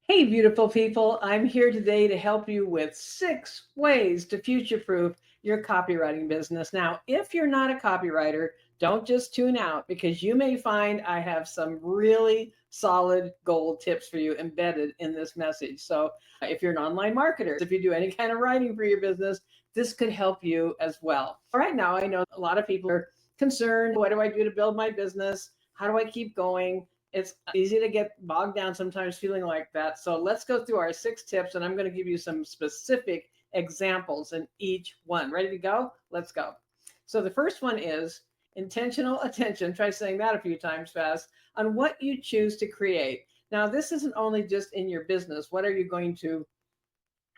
Hey, beautiful people. I'm here today to help you with 6 ways to future proof your copywriting business. Now, if you're not a copywriter, don't just tune out because you may find I have some really solid gold tips for you embedded in this message. So, if you're an online marketer, if you do any kind of writing for your business, this could help you as well. Right now, I know a lot of people are concerned. What do I do to build my business? How do I keep going? It's easy to get bogged down sometimes feeling like that. So let's go through our 6 tips, and I'm going to give you some specific examples in each one. Ready to go? Let's go. So the first one is intentional attention. Try saying that a few times fast on what you choose to create. Now, this isn't only just in your business. What are you going to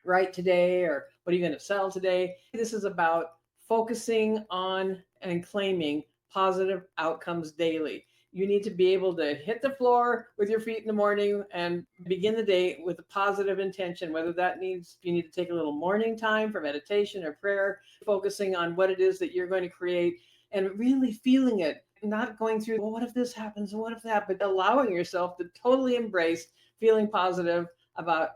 write today, or what are you going to sell today? This is about focusing on and claiming positive outcomes daily. You need to be able to hit the floor with your feet in the morning and begin the day with a positive intention, whether that means you need to take a little morning time for meditation or prayer, focusing on what it is that you're going to create and really feeling it, not going through, well, what if this happens? What if that? But allowing yourself to totally embrace feeling positive about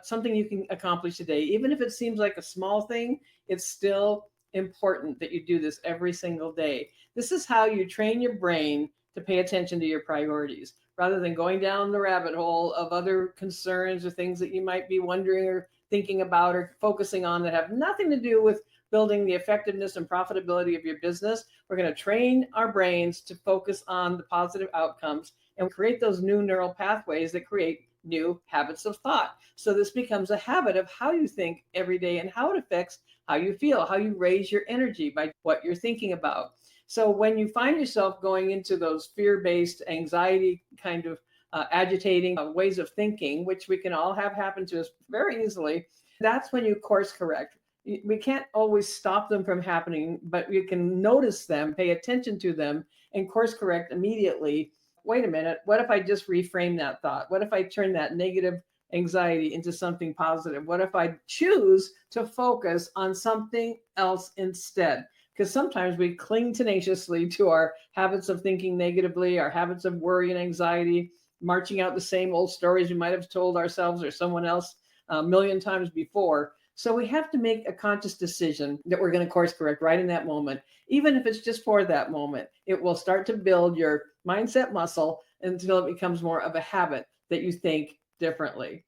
something you can accomplish today. Even if it seems like a small thing, it's still important that you do this every single day. This is how you train your brain to pay attention to your priorities rather than going down the rabbit hole of other concerns or things that you might be wondering or thinking about or focusing on that have nothing to do with building the effectiveness and profitability of your business. We're going to train our brains to focus on the positive outcomes and create those new neural pathways that create new habits of thought. So this becomes a habit of how you think every day and how it affects how you feel, how you raise your energy by what you're thinking about. So when you find yourself going into those fear-based, anxiety kind of agitating ways of thinking, which we can all have happen to us very easily, that's when you course correct. We can't always stop them from happening, but you can notice them, pay attention to them, and course correct immediately. Wait a minute, what if I just reframe that thought? What if I turn that negative anxiety into something positive? What if I choose to focus on something else instead? Because sometimes we cling tenaciously to our habits of thinking negatively, our habits of worry and anxiety, marching out the same old stories we might have told ourselves or someone else a million times before. So we have to make a conscious decision that we're going to course correct right in that moment, even if it's just for that moment. It will start to build your mindset muscle until it becomes more of a habit that you think differently.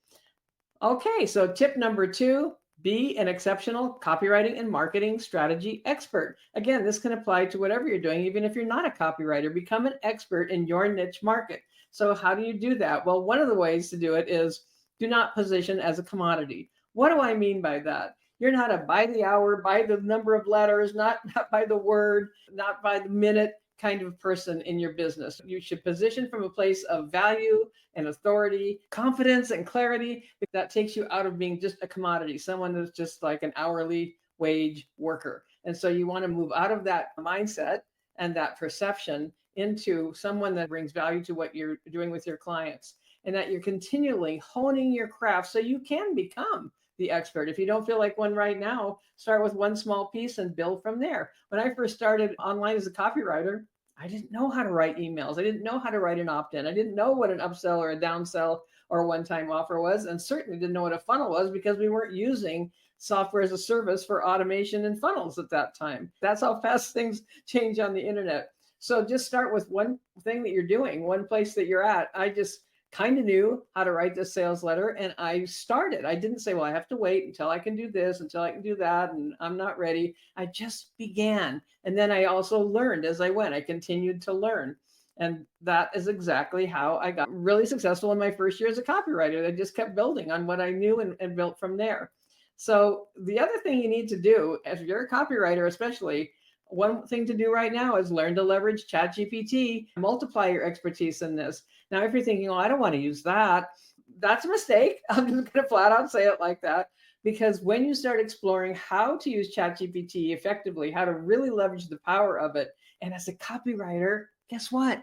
Okay, so tip number 2, be an exceptional copywriting and marketing strategy expert. Again, this can apply to whatever you're doing, even if you're not a copywriter. Become an expert in your niche market. So how do you do that? Well, one of the ways to do it is do not position as a commodity. What do I mean by that? You're not a by the hour, by the number of letters, not by the word, not by the minute kind of person in your business. You should position from a place of value and authority, confidence and clarity that takes you out of being just a commodity, someone that's just like an hourly wage worker. And so you want to move out of that mindset and that perception into someone that brings value to what you're doing with your clients, and that you're continually honing your craft so you can become the expert. If you don't feel like one right now, start with one small piece and build from there. When I first started online as a copywriter, I didn't know how to write emails. I didn't know how to write an opt-in. I didn't know what an upsell or a downsell or a one-time offer was, and certainly didn't know what a funnel was because we weren't using software as a service for automation and funnels at that time. That's how fast things change on the internet. So just start with one thing that you're doing, one place that you're at. I just kind of knew how to write this sales letter, and I started. I didn't say, well, I have to wait until I can do this, until I can do that, and I'm not ready. I just began. And then I also learned as I went. I continued to learn. And that is exactly how I got really successful in my first year as a copywriter. I just kept building on what I knew and built from there. So the other thing you need to do, if you're a copywriter especially, one thing to do right now is learn to leverage ChatGPT, multiply your expertise in this. Now, if you're thinking, oh, I don't want to use that, that's a mistake. I'm just going to flat out say it like that. Because when you start exploring how to use ChatGPT effectively, how to really leverage the power of it, and as a copywriter, guess what?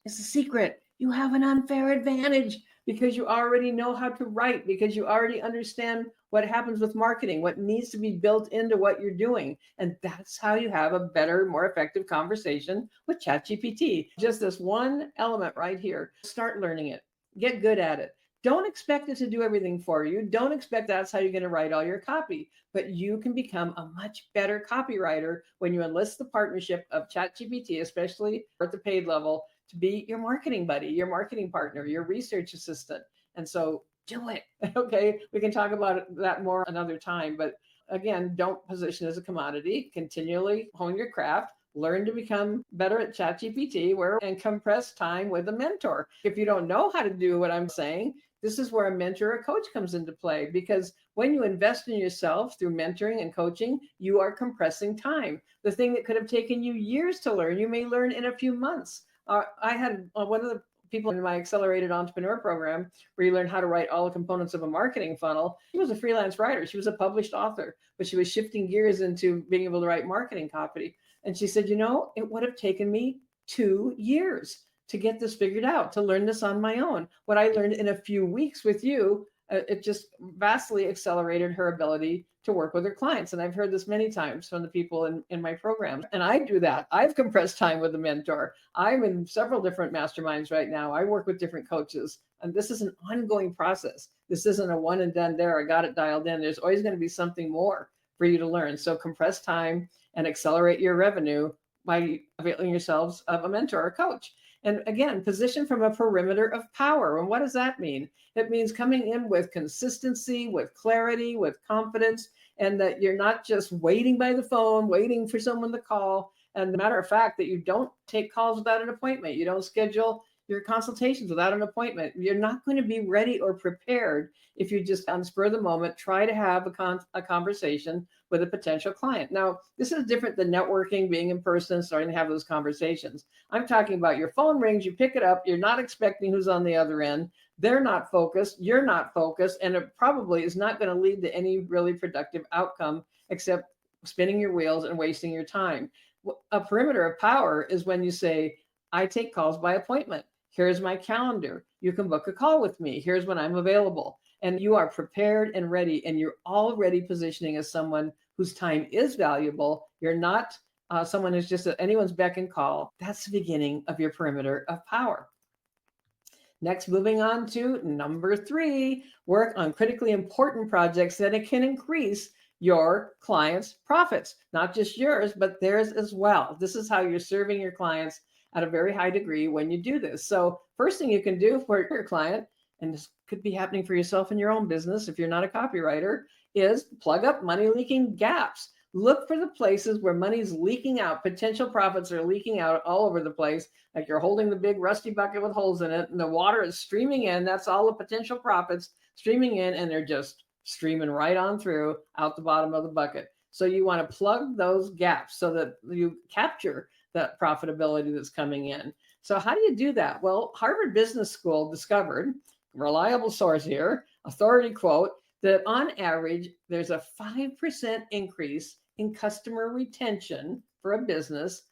It's a secret. You have an unfair advantage because you already know how to write, because you already understand what happens with marketing, what needs to be built into what you're doing. And that's how you have a better, more effective conversation with ChatGPT. Just this one element right here. Start learning it. Get good at it. Don't expect it to do everything for you. Don't expect that's how you're going to write all your copy. But you can become a much better copywriter when you enlist the partnership of ChatGPT, especially at the paid level, to be your marketing buddy, your marketing partner, your research assistant. And so do it. Okay. We can talk about that more another time. But again, don't position as a commodity. Continually hone your craft. Learn to become better at ChatGPT and compress time with a mentor. If you don't know how to do what I'm saying, this is where a mentor or coach comes into play, because when you invest in yourself through mentoring and coaching, you are compressing time. The thing that could have taken you years to learn, you may learn in a few months. I had one of the people in my accelerated entrepreneur program where you learn how to write all the components of a marketing funnel. She was a freelance writer. She was a published author, but she was shifting gears into being able to write marketing copy. And she said, it would have taken me 2 years to get this figured out, to learn this on my own. What I learned in a few weeks with you, it just vastly accelerated her ability to work with her clients. And I've heard this many times from the people in my programs. And I do that. I've compressed time with a mentor. I'm in several different masterminds right now. I work with different coaches. And this is an ongoing process. This isn't a one and done there. I got it dialed in. There's always going to be something more for you to learn. So compress time and accelerate your revenue by availing yourselves of a mentor or coach. And again, position from a perimeter of power. And what does that mean? It means coming in with consistency, with clarity, with confidence, and that you're not just waiting by the phone, waiting for someone to call. And the matter of fact, that you don't take calls without an appointment. You don't schedule your consultations without an appointment. You're not going to be ready or prepared if you just on spur of the moment try to have a conversation with a potential client. Now, this is different than networking, being in person, starting to have those conversations. I'm talking about your phone rings, you pick it up, you're not expecting who's on the other end. They're not focused, you're not focused, and it probably is not going to lead to any really productive outcome except spinning your wheels and wasting your time. A perimeter of power is when you say, I take calls by appointment. Here's my calendar. You can book a call with me. Here's when I'm available. And you are prepared and ready, and you're already positioning as someone whose time is valuable. You're not someone who's just at anyone's beck and call. That's the beginning of your perimeter of power. Next, moving on to number 3, work on critically important projects that it can increase your clients' profits, not just yours, but theirs as well. This is how you're serving your clients at a very high degree when you do this. So first thing you can do for your client, and this could be happening for yourself in your own business if you're not a copywriter, is plug up money leaking gaps. Look for the places where money's leaking out. Potential profits are leaking out all over the place. Like you're holding the big rusty bucket with holes in it and the water is streaming in. That's all the potential profits streaming in, and they're just streaming right on through out the bottom of the bucket. So you want to plug those gaps so that you capture that profitability that's coming in. So how do you do that? Well, Harvard Business School discovered, reliable source here, authority quote, that on average, there's a 5% increase in customer retention for a business.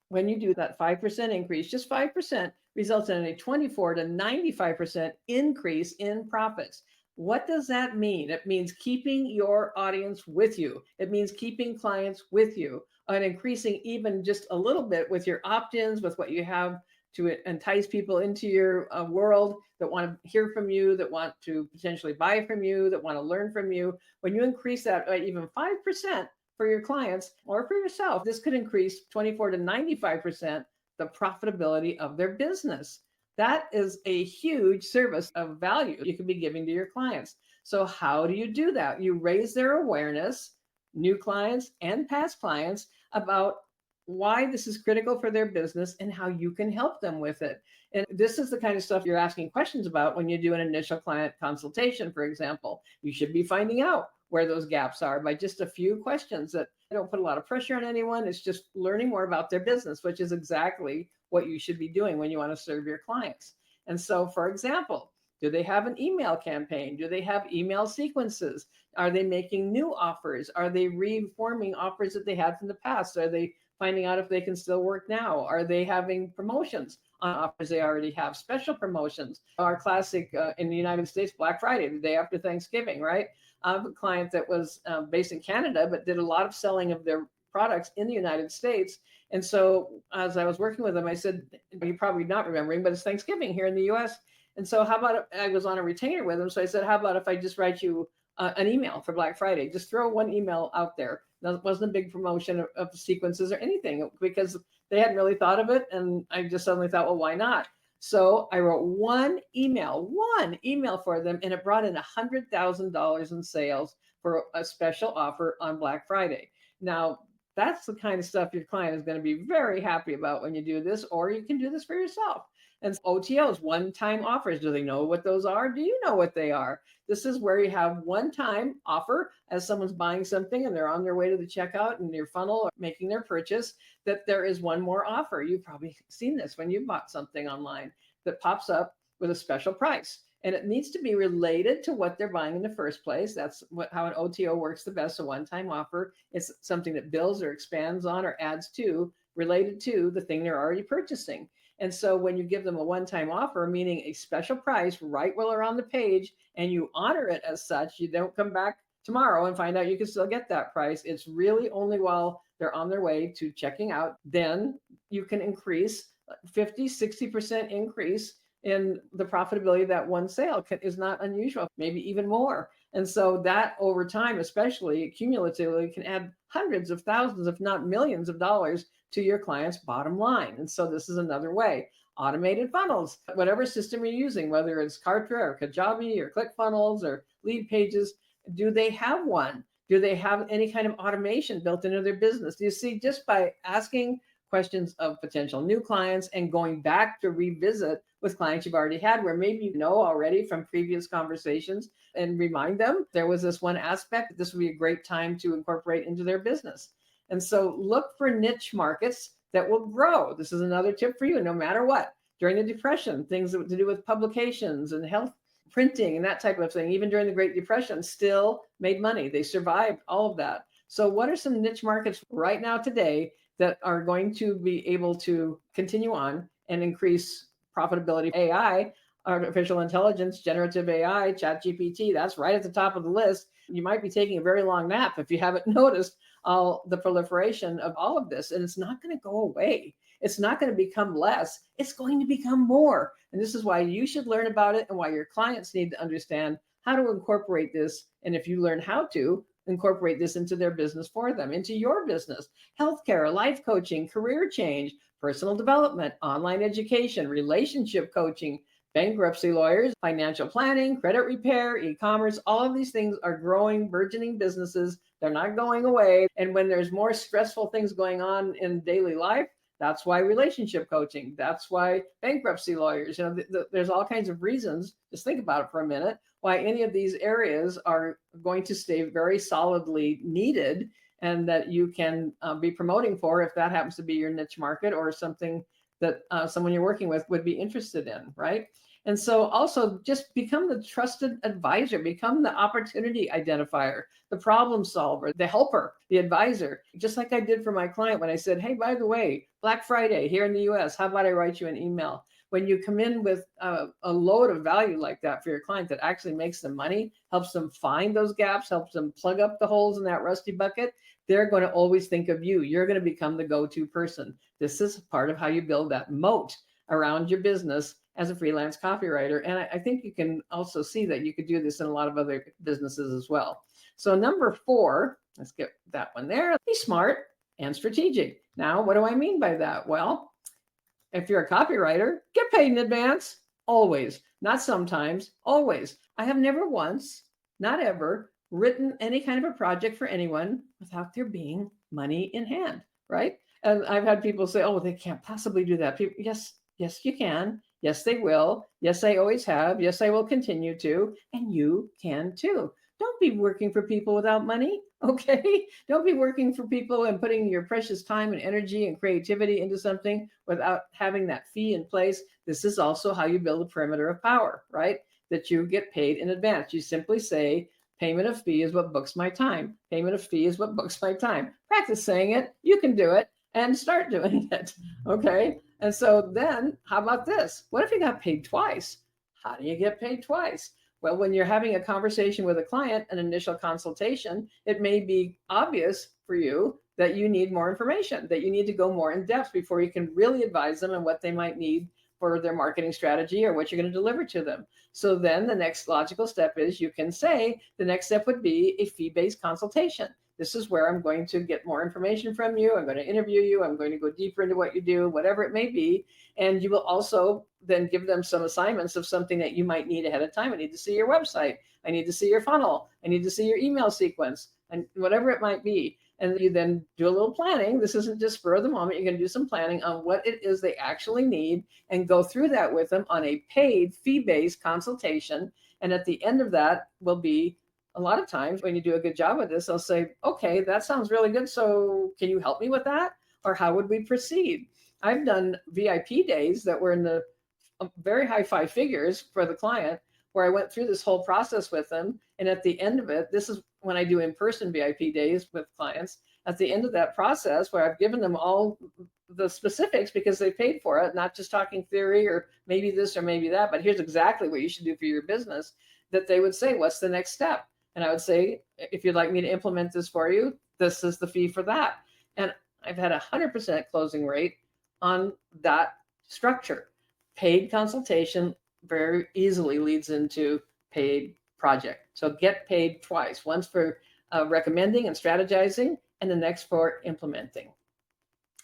When you do that 5% increase, just 5% results in a 24 to 95% increase in profits. What does that mean? It means keeping your audience with you. It means keeping clients with you and increasing even just a little bit with your opt-ins, with what you have to entice people into your world that want to hear from you, that want to potentially buy from you, that want to learn from you. When you increase that by even 5% for your clients or for yourself, this could increase 24 to 95% the profitability of their business. That is a huge service of value you could be giving to your clients. So how do you do that? You raise their awareness, new clients and past clients, about why this is critical for their business and how you can help them with it. And this is the kind of stuff you're asking questions about when you do an initial client consultation, for example. You should be finding out where those gaps are by just a few questions that don't put a lot of pressure on anyone. It's just learning more about their business, which is exactly what you should be doing when you want to serve your clients. And so, for example, do they have an email campaign? Do they have email sequences? Are they making new offers? Are they reforming offers that they had from the past? Are they finding out if they can still work now? Are they having promotions on offers they already have? Special promotions. Our classic in the United States, Black Friday, the day after Thanksgiving, right? I have a client that was based in Canada, but did a lot of selling of their products in the United States. And so as I was working with them, I said, you're probably not remembering, but it's Thanksgiving here in the US. And so how about, I was on a retainer with them. So I said, how about if I just write you an email for Black Friday? Just throw one email out there. That wasn't a big promotion of sequences or anything, because they hadn't really thought of it. And I just suddenly thought, well, why not? So I wrote one email for them, and it brought in $100,000 in sales for a special offer on Black Friday. Now, that's the kind of stuff your client is going to be very happy about when you do this, or you can do this for yourself. And OTOs, one-time offers, do they know what those are? Do you know what they are? This is where you have one-time offer as someone's buying something and they're on their way to the checkout in your funnel or making their purchase, that there is one more offer. You've probably seen this when you bought something online that pops up with a special price. And it needs to be related to what they're buying in the first place. That's how an OTO works the best. A one-time offer is something that builds or expands on or adds to, related to the thing they're already purchasing. And so when you give them a one-time offer, meaning a special price right while they're on the page, and you honor it as such, you don't come back tomorrow and find out you can still get that price. It's really only while they're on their way to checking out. Then you can increase 50, 60% increase in the profitability of that one sale is not unusual, maybe even more. And so that over time, especially cumulatively, can add hundreds of thousands, if not millions of dollars to your client's bottom line. And so this is another way. Automated funnels, whatever system you're using, whether it's Kartra or Kajabi or ClickFunnels or Lead Pages, do they have one? Do they have any kind of automation built into their business? Do you see, just by asking questions of potential new clients and going back to revisit with clients you've already had, where maybe you know already from previous conversations, and remind them there was this one aspect that this would be a great time to incorporate into their business. And so look for niche markets that will grow. This is another tip for you, no matter what. During the Depression, things to do with publications and health printing and that type of thing, even during the Great Depression, still made money. They survived all of that. So what are some niche markets right now today that are going to be able to continue on and increase profitability? AI, artificial intelligence, generative AI, ChatGPT, that's right at the top of the list. You might be taking a very long nap if you haven't noticed all the proliferation of all of this. And it's not going to go away. It's not going to become less. It's going to become more. And this is why you should learn about it, and why your clients need to understand how to incorporate this. And if you learn how to incorporate this into their business for them, into your business, healthcare, life coaching, career change, personal development, online education, relationship coaching, bankruptcy lawyers, financial planning, credit repair, e-commerce, all of these things are growing, burgeoning businesses. They're not going away. And when there's more stressful things going on in daily life, that's why relationship coaching, that's why bankruptcy lawyers, there's all kinds of reasons. Just think about it for a minute, why any of these areas are going to stay very solidly needed, and that you can be promoting for, if that happens to be your niche market or something that someone you're working with would be interested in, right? And so also just become the trusted advisor, become the opportunity identifier, the problem solver, the helper, the advisor, just like I did for my client when I said, hey, by the way, Black Friday here in the US, how about I write you an email? When you come in with a load of value like that for your client that actually makes them money, helps them find those gaps, helps them plug up the holes in that rusty bucket, they're going to always think of you. You're going to become the go-to person. This is part of how you build that moat around your business as a freelance copywriter. And I think you can also see that you could do this in a lot of other businesses as well. So number 4, let's get that one there. Be smart and strategic. Now, what do I mean by that? Well, if you're a copywriter, get paid in advance, always, not sometimes, always. I have never once, not ever, written any kind of a project for anyone without there being money in hand, right? And I've had people say, oh, they can't possibly do that. People, yes, you can. Yes, they will. Yes, I always have. Yes, I will continue to. And you can too. Don't be working for people without money, okay? Don't be working for people and putting your precious time and energy and creativity into something without having that fee in place. This is also how you build a perimeter of power, right? That you get paid in advance. You simply say, payment of fee is what books my time. Payment of fee is what books my time. Practice saying it. You can do it, and start doing it, okay? And so then how about this? What if you got paid twice? How do you get paid twice? Well, when you're having a conversation with a client, an initial consultation, it may be obvious for you that you need more information, that you need to go more in depth before you can really advise them on what they might need for their marketing strategy or what you're going to deliver to them. So then the next logical step is you can say the next step would be a fee-based consultation. This is where I'm going to get more information from you. I'm going to interview you. I'm going to go deeper into what you do, whatever it may be. And you will also then give them some assignments of something that you might need ahead of time. I need to see your website. I need to see your funnel. I need to see your email sequence, and whatever it might be. And you then do a little planning. This isn't just spur of the moment. You're going to do some planning on what it is they actually need and go through that with them on a paid fee-based consultation. And at the end of that will be, a lot of times when you do a good job with this, they'll say, okay, that sounds really good. So can you help me with that? Or how would we proceed? I've done VIP days that were in the very high five figures for the client, where I went through this whole process with them. And at the end of it, this is when I do in-person VIP days with clients. At the end of that process, where I've given them all the specifics because they paid for it, not just talking theory or maybe this or maybe that, but here's exactly what you should do for your business, that they would say, what's the next step? And I would say, if you'd like me to implement this for you, this is the fee for that. And I've had 100% closing rate on that structure. Paid consultation very easily leads into paid project. So get paid twice, once for recommending and strategizing, and the next for implementing.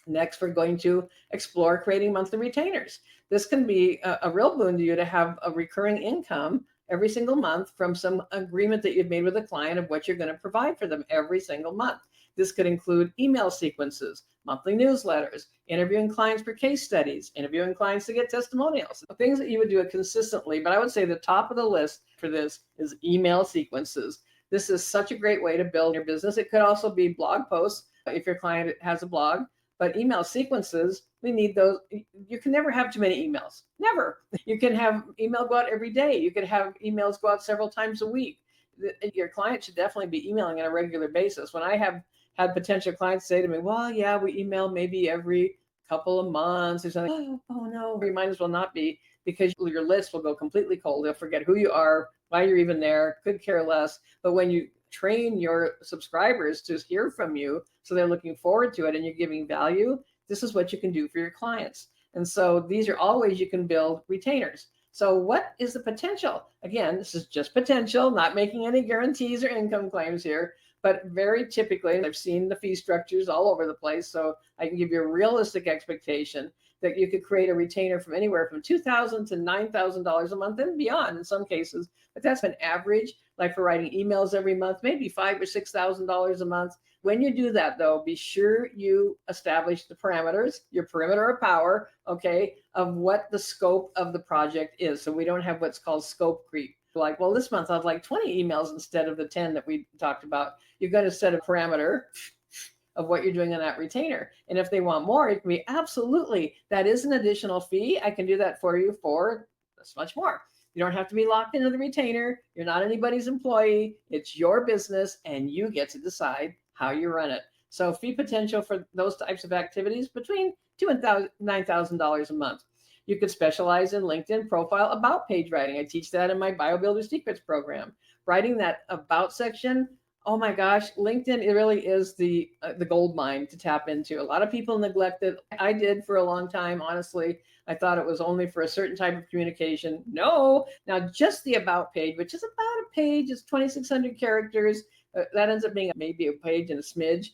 Next, we're going to explore creating monthly retainers. This can be a real boon to you to have a recurring income every single month from some agreement that you've made with a client of what you're going to provide for them every single month. This could include email sequences, monthly newsletters, interviewing clients for case studies, interviewing clients to get testimonials, things that you would do it consistently. But I would say the top of the list for this is email sequences. This is such a great way to build your business. It could also be blog posts if your client has a blog. But email sequences, we need those. You can never have too many emails. Never. You can have email go out every day. You could have emails go out several times a week. Your client should definitely be emailing on a regular basis. When I have had potential clients say to me, well, yeah, we email maybe every couple of months or something. Oh no, you might as well not be, because your list will go completely cold. They'll forget who you are, why you're even there, could care less. But when you train your subscribers to hear from you, so they're looking forward to it and you're giving value, this is what you can do for your clients. And so these are all ways you can build retainers. So what is the potential? Again, this is just potential, not making any guarantees or income claims here, but very typically, I've seen the fee structures all over the place, so I can give you a realistic expectation that you could create a retainer from anywhere from $2,000 to $9,000 a month and beyond in some cases. But that's an average, like for writing emails every month, maybe $5,000 or $6,000 a month. When you do that, though, be sure you establish the parameters, your perimeter of power, okay, of what the scope of the project is. So we don't have what's called scope creep. Like, well, this month I'd like 20 emails instead of the 10 that we talked about. You've got to set a parameter of what you're doing on that retainer. And if they want more, it can be absolutely, that is an additional fee. I can do that for you for this much more. You don't have to be locked into the retainer. You're not anybody's employee. It's your business and you get to decide how you run it. So fee potential for those types of activities between $2,000 and $9,000 a month. You could specialize in LinkedIn profile about page writing. I teach that in my Bio Builder Secrets program. Writing that about section, oh my gosh, LinkedIn, it really is the gold mine to tap into. A lot of people neglect it. I did for a long time, honestly. I thought it was only for a certain type of communication. No, now just the about page, which is about a page, is 2,600 characters. That ends up being maybe a page and a smidge.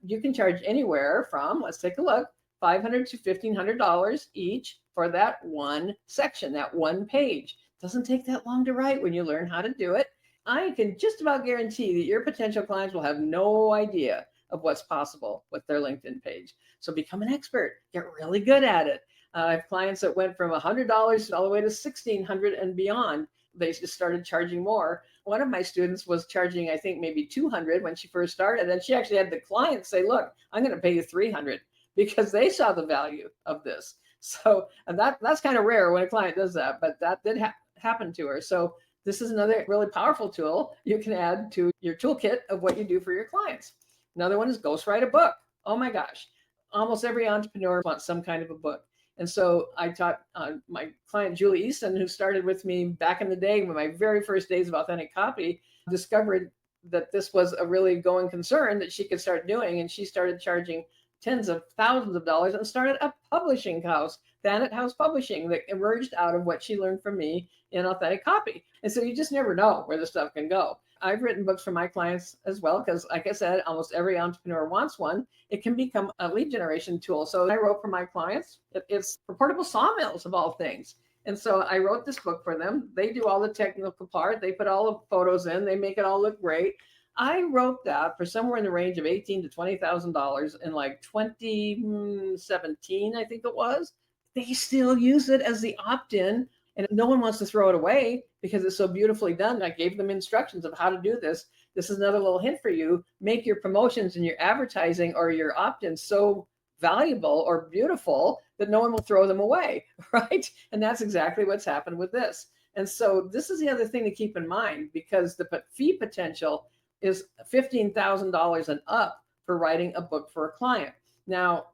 You can charge anywhere from, let's take a look, $500 to $1,500 each for that one section, that one page. Doesn't take that long to write when you learn how to do it. I can just about guarantee that your potential clients will have no idea of what's possible with their LinkedIn page. So become an expert, get really good at it. I have clients that went from $100 all the way to $1,600 and beyond. They just started charging more. One of my students was charging, I think, maybe $200 when she first started. And then she actually had the client say, look, I'm going to pay you $300 because they saw the value of this. So and that's kind of rare when a client does that, but that did happen to her. So this is another really powerful tool you can add to your toolkit of what you do for your clients. Another one is ghostwrite a book. Oh my gosh, almost every entrepreneur wants some kind of a book. And so I taught my client, Julie Easton, who started with me back in the day when my very first days of Authentic Copy, discovered that this was a really going concern that she could start doing. And she started charging tens of thousands of dollars and started a publishing house Thanet House Publishing that emerged out of what she learned from me in authentic copy. And so you just never know where the stuff can go. I've written books for my clients as well, because like I said, almost every entrepreneur wants one. It can become a lead generation tool. So I wrote for my clients. It's for portable sawmills of all things. And so I wrote this book for them. They do all the technical part. They put all the photos in. They make it all look great. I wrote that for somewhere in the range of $18,000 to $20,000 in like 2017, I think it was. They still use it as the opt-in, and no one wants to throw it away because it's so beautifully done. I gave them instructions of how to do this. This is another little hint for you. Make your promotions and your advertising or your opt-ins so valuable or beautiful that no one will throw them away, right? And that's exactly what's happened with this. And so this is the other thing to keep in mind, because the fee potential is $15,000 and up for writing a book for a client. Now,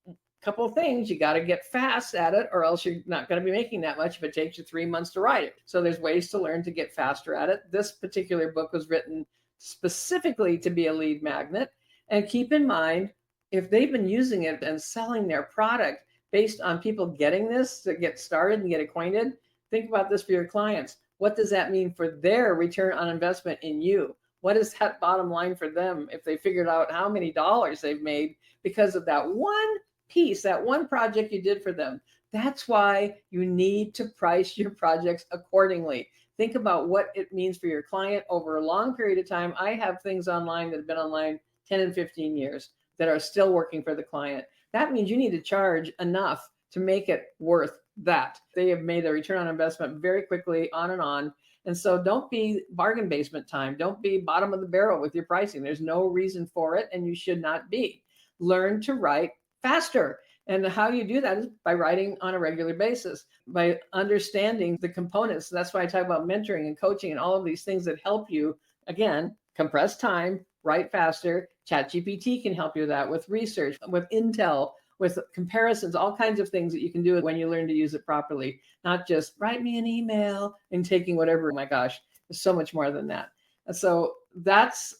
a couple of things, you got to get fast at it, or else you're not going to be making that much if it takes you 3 months to write it. So there's ways to learn to get faster at it. This particular book was written specifically to be a lead magnet. And keep in mind, if they've been using it and selling their product based on people getting this to get started and get acquainted, think about this for your clients. What does that mean for their return on investment in you? What is that bottom line for them if they figured out how many dollars they've made because of that one piece, that one project you did for them? That's why you need to price your projects accordingly. Think about what it means for your client over a long period of time. I have things online that have been online 10 and 15 years that are still working for the client. That means you need to charge enough to make it worth that. They have made a return on investment very quickly, on and on. And so don't be bargain basement time. Don't be bottom of the barrel with your pricing. There's no reason for it, and you should not be. Learn to write faster. And how you do that is by writing on a regular basis, by understanding the components. That's why I talk about mentoring and coaching and all of these things that help you, again, compress time, write faster. ChatGPT can help you with that, with research, with intel, with comparisons, all kinds of things that you can do when you learn to use it properly, not just write me an email and taking whatever. Oh my gosh, there's so much more than that. And so that's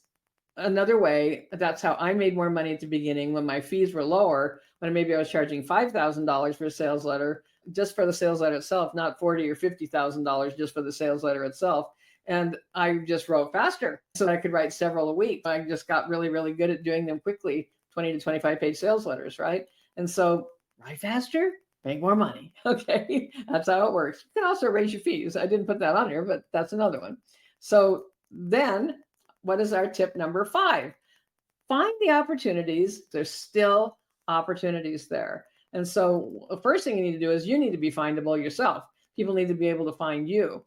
another way. That's how I made more money at the beginning, when my fees were lower, when maybe I was charging $5,000 for a sales letter, just for the sales letter itself, not $40,000 or $50,000 just for the sales letter itself. And I just wrote faster so I could write several a week. I just got really, really good at doing them quickly, 20 to 25 page sales letters, right? And so write faster, make more money. Okay, that's how it works. You can also raise your fees. I didn't put that on here, but that's another one. So then what is our tip number 5? Find the opportunities. There's still opportunities there. And so the first thing you need to do is you need to be findable yourself. People need to be able to find you.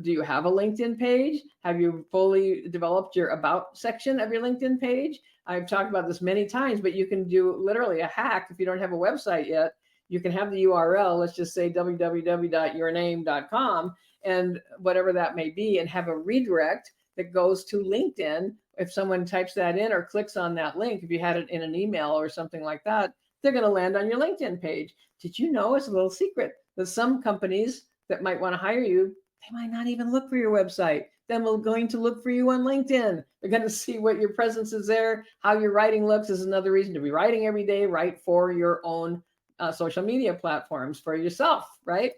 Do you have a LinkedIn page? Have you fully developed your about section of your LinkedIn page? I've talked about this many times, but you can do literally a hack. If you don't have a website yet, you can have the URL, let's just say www.yourname.com, and whatever that may be, and have a redirect that goes to LinkedIn. If someone types that in or clicks on that link, if you had it in an email or something like that, they're going to land on your LinkedIn page. Did you know, it's a little secret, that some companies that might want to hire you, they might not even look for your website. Then we're going to look for you on LinkedIn. They're going to see what your presence is there. How your writing looks is another reason to be writing every day. Write for your own social media platforms for yourself, right?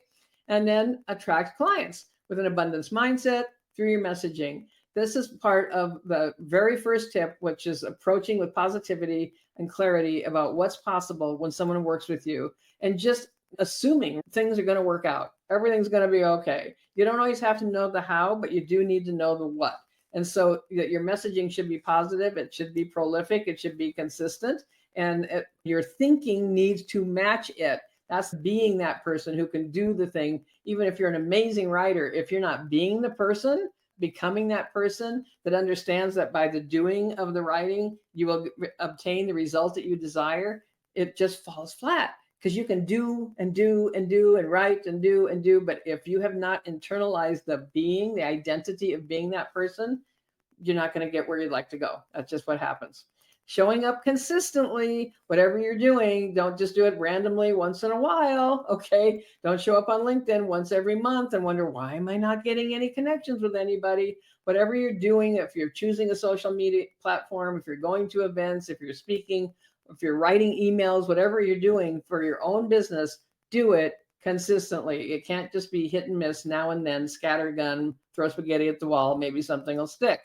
And then attract clients with an abundance mindset through your messaging. This is part of the very first tip, which is approaching with positivity and clarity about what's possible when someone works with you, and just assuming things are going to work out. Everything's going to be okay. You don't always have to know the how, but you do need to know the what. And so your messaging should be positive. It should be prolific. It should be consistent. And your thinking needs to match it. That's being that person who can do the thing. Even if you're an amazing writer, if you're not being the person, becoming that person that understands that by the doing of the writing, you will obtain the result that you desire, it just falls flat. Because you can do and do and do and write and do and do. But if you have not internalized the being, the identity of being that person, you're not going to get where you'd like to go. That's just what happens. Showing up consistently, whatever you're doing, don't just do it randomly once in a while, okay? Don't show up on LinkedIn once every month and wonder, why am I not getting any connections with anybody? Whatever you're doing, if you're choosing a social media platform, if you're going to events, if you're speaking, if you're writing emails, whatever you're doing for your own business, do it consistently. It can't just be hit and miss now and then, scattergun, throw spaghetti at the wall, maybe something will stick.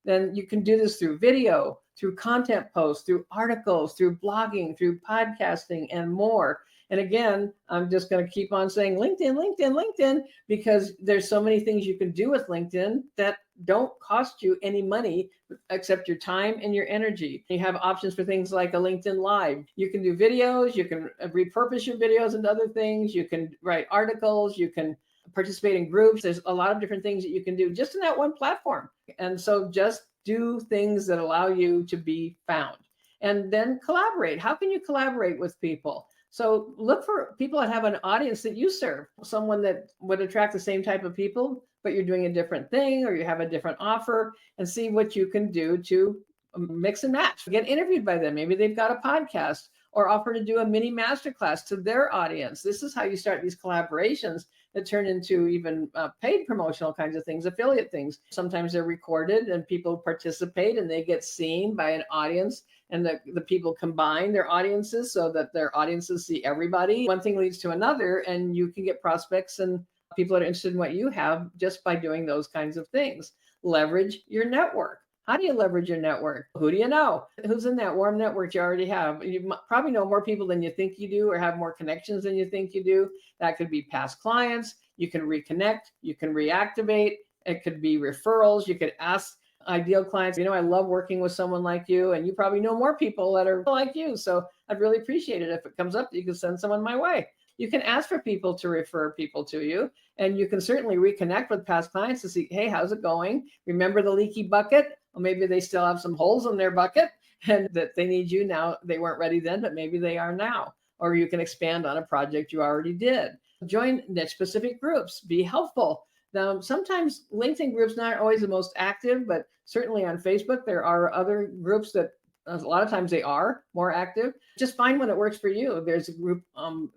Then you can do this through video, through content posts, through articles, through blogging, through podcasting, and more. And again, I'm just going to keep on saying LinkedIn, LinkedIn, LinkedIn, because there's so many things you can do with LinkedIn that don't cost you any money except your time and your energy. You have options for things like a LinkedIn Live. You can do videos, you can repurpose your videos into other things, you can write articles, you can participate in groups. There's a lot of different things that you can do just in that one platform. And so just do things that allow you to be found. And then collaborate. How can you collaborate with people? So look for people that have an audience that you serve, someone that would attract the same type of people, but you're doing a different thing or you have a different offer, and see what you can do to mix and match. Get interviewed by them. Maybe they've got a podcast, or offer to do a mini masterclass to their audience. This is how you start these collaborations that turn into even paid promotional kinds of things, affiliate things. Sometimes they're recorded and people participate and they get seen by an audience, and the people combine their audiences so that their audiences see everybody. One thing leads to another, and you can get prospects and people that are interested in what you have just by doing those kinds of things. Leverage your network. How do you leverage your network? Who do you know? Who's in that warm network you already have? You probably know more people than you think you do, or have more connections than you think you do. That could be past clients. You can reconnect. You can reactivate. It could be referrals. You could ask ideal clients, I love working with someone like you, and you probably know more people that are like you. So I'd really appreciate it if it comes up that you can send someone my way. You can ask for people to refer people to you, and you can certainly reconnect with past clients to see, hey, how's it going? Remember the leaky bucket? Well, maybe they still have some holes in their bucket and that they need you now. They weren't ready then, but maybe they are now. Or you can expand on a project you already did. Join niche specific groups. Be helpful. Now, sometimes LinkedIn groups not always the most active, but certainly on Facebook, there are other groups that a lot of times they are more active. Just find one that works for you. There's a group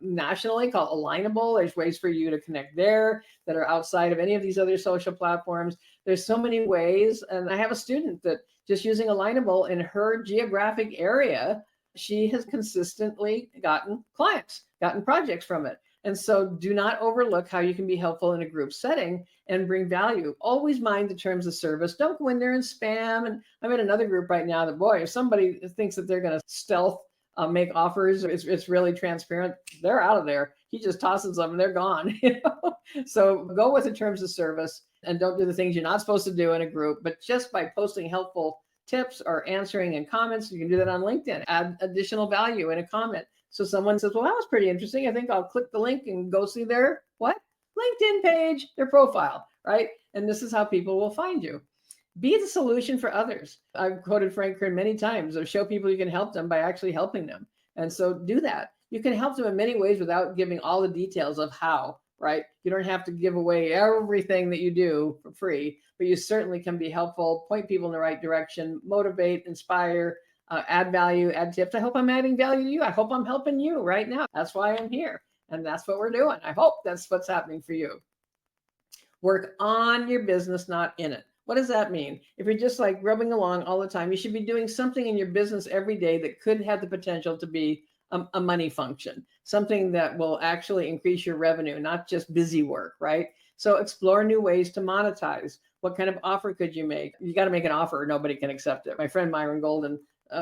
nationally called Alignable. There's ways for you to connect there that are outside of any of these other social platforms. There's so many ways. And I have a student that just using Alignable in her geographic area, she has consistently gotten clients, gotten projects from it. And so do not overlook how you can be helpful in a group setting and bring value. Always mind the terms of service. Don't go in there and spam. And I'm in another group right now that, boy, if somebody thinks that they're going to stealth make offers, it's really transparent, they're out of there. He just tosses them and they're gone. So go with the terms of service and don't do the things you're not supposed to do in a group. But just by posting helpful tips or answering in comments, you can do that on LinkedIn. Add additional value in a comment. So someone says, well, that was pretty interesting. I think I'll click the link and go see their LinkedIn page, their profile, right? And this is how people will find you. Be the solution for others. I've quoted Frank Kern many times, or show people you can help them by actually helping them. And so do that. You can help them in many ways without giving all the details of how, right? You don't have to give away everything that you do for free, but you certainly can be helpful, point people in the right direction, motivate, inspire, add value, add tips. I hope I'm adding value to you. I hope I'm helping you right now. That's why I'm here. And that's what we're doing. I hope that's what's happening for you. Work on your business, not in it. What does that mean? If you're just like rubbing along all the time, you should be doing something in your business every day that could have the potential to be a money function, something that will actually increase your revenue, not just busy work, right? So explore new ways to monetize. What kind of offer could you make? You got to make an offer or nobody can accept it. My friend Myron Golden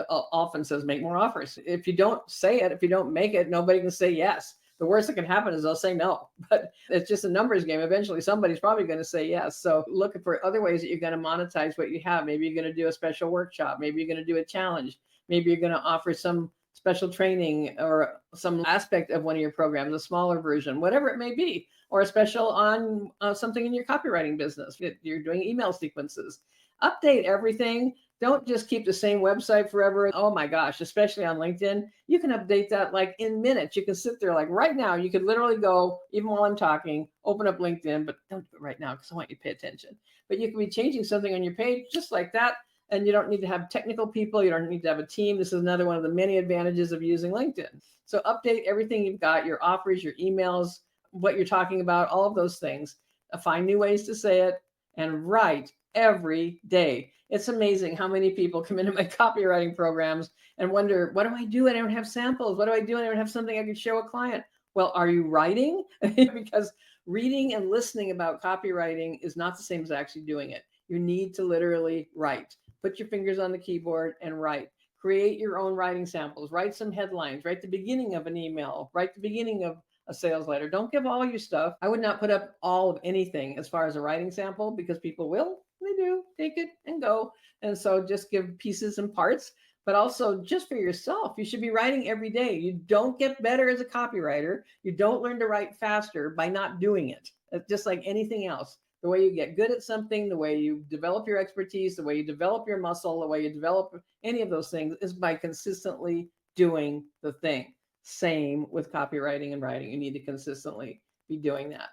often says, make more offers. If you don't say it, if you don't make it, nobody can say yes. The worst that can happen is they'll say no, but it's just a numbers game. Eventually, somebody's probably going to say yes. So look for other ways that you're going to monetize what you have. Maybe you're going to do a special workshop. Maybe you're going to do a challenge. Maybe you're going to offer some special training or some aspect of one of your programs, a smaller version, whatever it may be, or a special on something in your copywriting business. You're doing email sequences. Update everything. Don't just keep the same website forever. Oh my gosh, especially on LinkedIn. You can update that like in minutes. You can sit there like right now. You could literally go, even while I'm talking, open up LinkedIn, but don't do it right now because I want you to pay attention. But you can be changing something on your page just like that. And you don't need to have technical people. You don't need to have a team. This is another one of the many advantages of using LinkedIn. So update everything you've got, your offers, your emails, what you're talking about, all of those things. Find new ways to say it and write every day. It's amazing how many people come into my copywriting programs and wonder, what do I do? I don't have samples. What do I do? I don't have something I could show a client. Well, are you writing? Because reading and listening about copywriting is not the same as actually doing it. You need to literally write. Put your fingers on the keyboard and write. Create your own writing samples. Write some headlines. Write the beginning of an email. Write the beginning of a sales letter. Don't give all your stuff. I would not put up all of anything as far as a writing sample because people will. They do take it and go. And so just give pieces and parts, but also just for yourself. You should be writing every day. You don't get better as a copywriter. You don't learn to write faster by not doing it. It's just like anything else. The way you get good at something, the way you develop your expertise, the way you develop your muscle, the way you develop any of those things is by consistently doing the thing. Same with copywriting and writing. You need to consistently be doing that.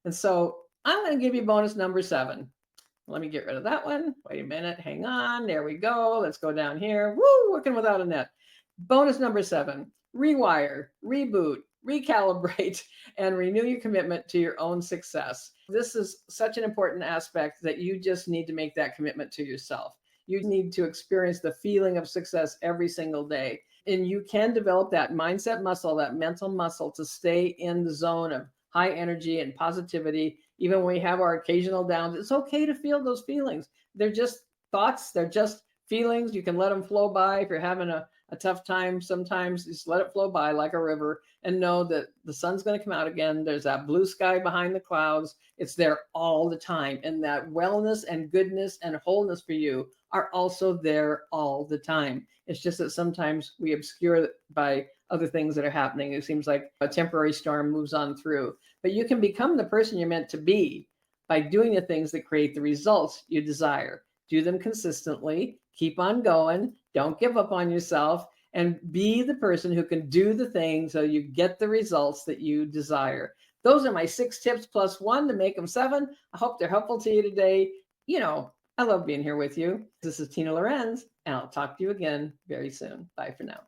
And so I'm going to give you bonus number 7. Let me get rid of that one. Wait a minute. Hang on. There we go. Let's go down here. Woo, working without a net. Bonus number 7, rewire, reboot, recalibrate, and renew your commitment to your own success. This is such an important aspect that you just need to make that commitment to yourself. You need to experience the feeling of success every single day. And you can develop that mindset muscle, that mental muscle to stay in the zone of high energy and positivity. Even when we have our occasional downs, it's okay to feel those feelings. They're just thoughts. They're just feelings. You can let them flow by. If you're having a tough time, sometimes just let it flow by like a river and know that the sun's going to come out again. There's that blue sky behind the clouds. It's there all the time. And that wellness and goodness and wholeness for you are also there all the time. It's just that sometimes we obscure it by other things that are happening. It seems like a temporary storm moves on through. But you can become the person you're meant to be by doing the things that create the results you desire. Do them consistently, keep on going, don't give up on yourself, and be the person who can do the things so you get the results that you desire. Those are my 6 tips plus 1 to make them 7. I hope they're helpful to you today. I love being here with you. This is Tina Lorenz, and I'll talk to you again very soon. Bye for now.